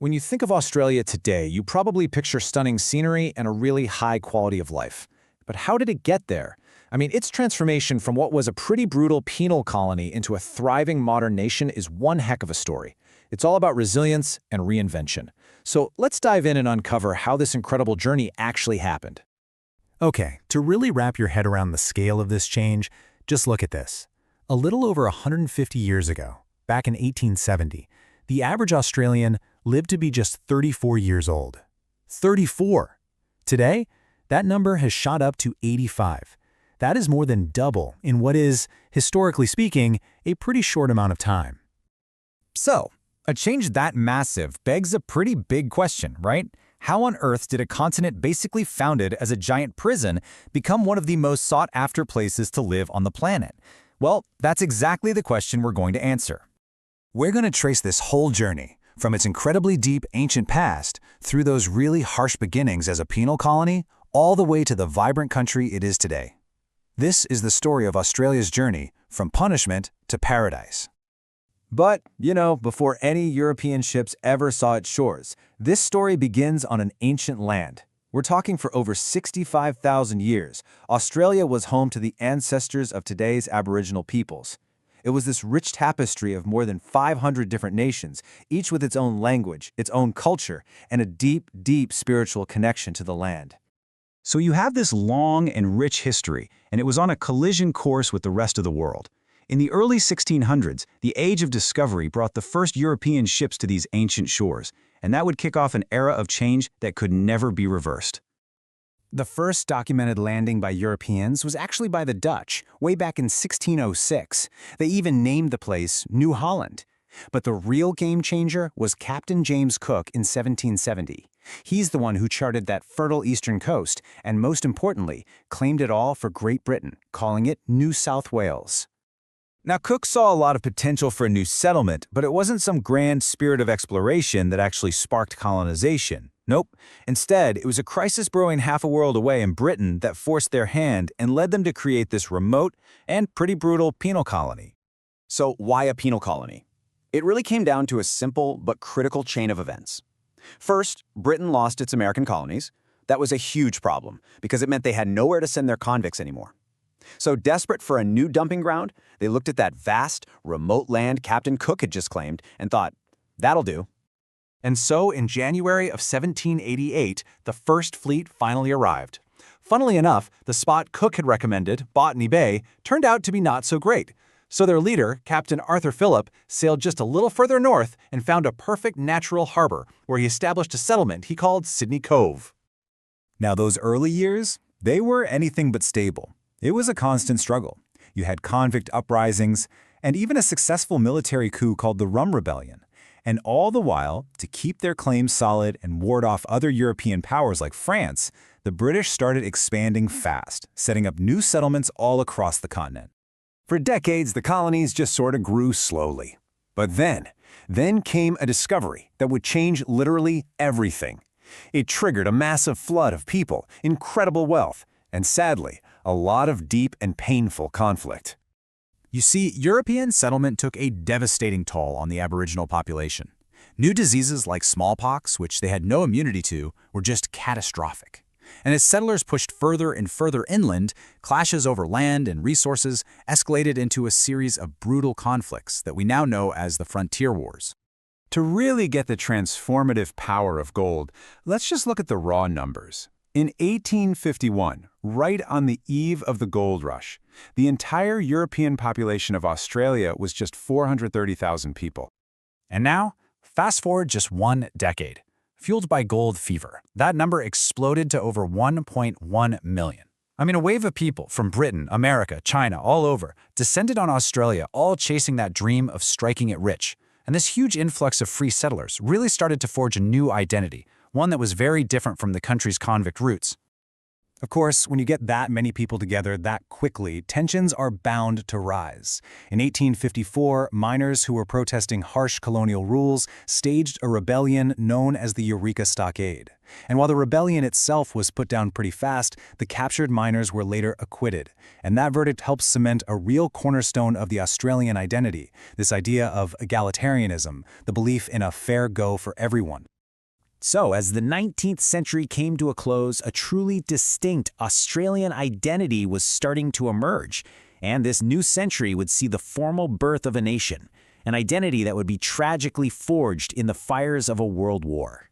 When you think of Australia today, you probably picture stunning scenery and a really high quality of life. But how did it get there? Its transformation from what was a pretty brutal penal colony into a thriving modern nation is one heck of a story. It's all about resilience and reinvention. So let's dive in and uncover how this incredible journey actually happened. Okay, to really wrap your head around the scale of this change, just look at this. A little over 150 years ago, back in 1870, the average Australian lived to be just 34 years old. 34! Today, that number has shot up to 85. That is more than double in what is, historically speaking, a pretty short amount of time. So, a change that massive begs a pretty big question, right? How on earth did a continent basically founded as a giant prison become one of the most sought-after places to live on the planet? Well, that's exactly the question we're going to answer. We're going to trace this whole journey, from its incredibly deep ancient past, through those really harsh beginnings as a penal colony, all the way to the vibrant country it is today. This is the story of Australia's journey from punishment to paradise. But, before any European ships ever saw its shores, this story begins on an ancient land. We're talking for over 65,000 years, Australia was home to the ancestors of today's Aboriginal peoples. It was this rich tapestry of more than 500 different nations, each with its own language, its own culture, and a deep, deep spiritual connection to the land. So you have this long and rich history, and it was on a collision course with the rest of the world. In the early 1600s, the Age of Discovery brought the first European ships to these ancient shores, and that would kick off an era of change that could never be reversed. The first documented landing by Europeans was actually by the Dutch, way back in 1606. They even named the place New Holland. But the real game changer was Captain James Cook in 1770. He's the one who charted that fertile eastern coast and, most importantly, claimed it all for Great Britain, calling it New South Wales. Now, Cook saw a lot of potential for a new settlement, but it wasn't some grand spirit of exploration that actually sparked colonization. Nope. Instead, it was a crisis brewing half a world away in Britain that forced their hand and led them to create this remote and pretty brutal penal colony. So why a penal colony? It really came down to a simple but critical chain of events. First, Britain lost its American colonies. That was a huge problem because it meant they had nowhere to send their convicts anymore. So desperate for a new dumping ground, they looked at that vast, remote land Captain Cook had just claimed and thought, that'll do. And so, in January of 1788, the first fleet finally arrived. Funnily enough, the spot Cook had recommended, Botany Bay, turned out to be not so great. So their leader, Captain Arthur Phillip, sailed just a little further north and found a perfect natural harbor where he established a settlement he called Sydney Cove. Now, those early years, they were anything but stable. It was a constant struggle. You had convict uprisings and even a successful military coup called the Rum Rebellion. And all the while, to keep their claims solid and ward off other European powers like France, the British started expanding fast, setting up new settlements all across the continent. For decades, the colonies just sort of grew slowly. But then came a discovery that would change literally everything. It triggered a massive flood of people, incredible wealth, and sadly, a lot of deep and painful conflict. You see, European settlement took a devastating toll on the Aboriginal population. New diseases like smallpox, which they had no immunity to, were just catastrophic. And as settlers pushed further and further inland, clashes over land and resources escalated into a series of brutal conflicts that we now know as the Frontier Wars. To really get the transformative power of gold, let's just look at the raw numbers. In 1851, right on the eve of the gold rush, the entire European population of Australia was just 430,000 people. And now, fast forward just one decade. Fueled by gold fever, that number exploded to over 1.1 million. A wave of people from Britain, America, China, all over, descended on Australia, all chasing that dream of striking it rich. And this huge influx of free settlers really started to forge a new identity, one that was very different from the country's convict roots. Of course, when you get that many people together that quickly, tensions are bound to rise. In 1854, miners who were protesting harsh colonial rules staged a rebellion known as the Eureka Stockade. And while the rebellion itself was put down pretty fast, the captured miners were later acquitted. And that verdict helped cement a real cornerstone of the Australian identity, this idea of egalitarianism, the belief in a fair go for everyone. So, as the 19th century came to a close, a truly distinct Australian identity was starting to emerge, and this new century would see the formal birth of a nation, an identity that would be tragically forged in the fires of a world war.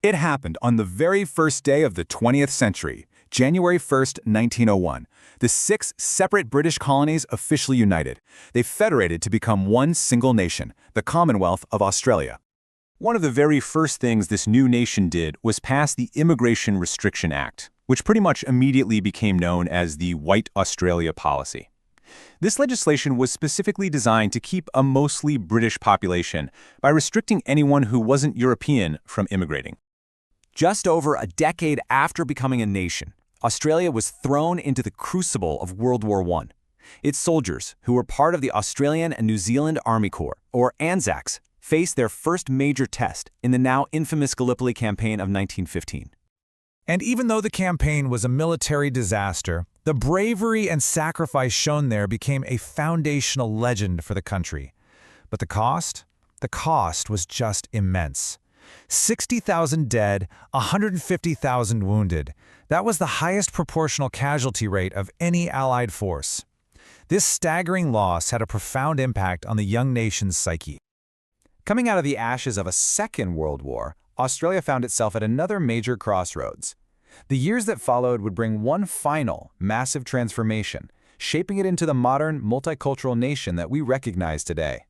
It happened on the very first day of the 20th century, January 1st, 1901. The 6 separate British colonies officially united. They federated to become one single nation, the Commonwealth of Australia. One of the very first things this new nation did was pass the Immigration Restriction Act, which pretty much immediately became known as the White Australia Policy. This legislation was specifically designed to keep a mostly British population by restricting anyone who wasn't European from immigrating. Just over a decade after becoming a nation, Australia was thrown into the crucible of World War I. Its soldiers, who were part of the Australian and New Zealand Army Corps, or ANZACs, faced their first major test in the now infamous Gallipoli Campaign of 1915. And even though the campaign was a military disaster, the bravery and sacrifice shown there became a foundational legend for the country. But the cost? The cost was just immense. 60,000 dead, 150,000 wounded. That was the highest proportional casualty rate of any Allied force. This staggering loss had a profound impact on the young nation's psyche. Coming out of the ashes of a Second World War, Australia found itself at another major crossroads. The years that followed would bring one final, massive transformation, shaping it into the modern, multicultural nation that we recognize today.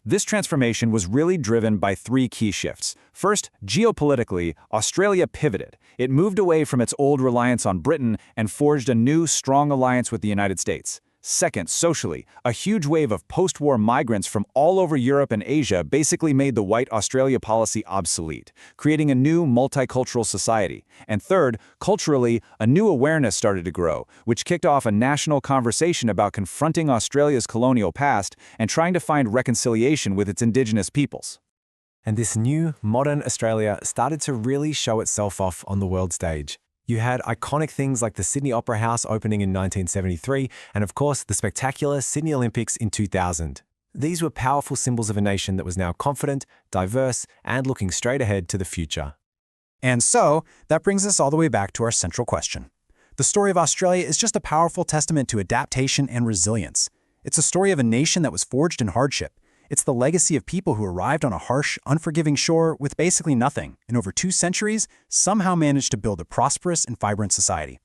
This transformation was really driven by 3 key shifts. First, geopolitically, Australia pivoted. It moved away from its old reliance on Britain and forged a new, strong alliance with the United States. Second, socially, a huge wave of post-war migrants from all over Europe and Asia basically made the White Australia policy obsolete, creating a new multicultural society. And third, culturally, a new awareness started to grow, which kicked off a national conversation about confronting Australia's colonial past and trying to find reconciliation with its Indigenous peoples. And this new, modern Australia started to really show itself off on the world stage. You had iconic things like the Sydney Opera House opening in 1973, and of course, the spectacular Sydney Olympics in 2000. These were powerful symbols of a nation that was now confident, diverse, and looking straight ahead to the future. And so, that brings us all the way back to our central question. The story of Australia is just a powerful testament to adaptation and resilience. It's a story of a nation that was forged in hardship. It's the legacy of people who arrived on a harsh, unforgiving shore with basically nothing, and over 2 centuries, somehow managed to build a prosperous and vibrant society.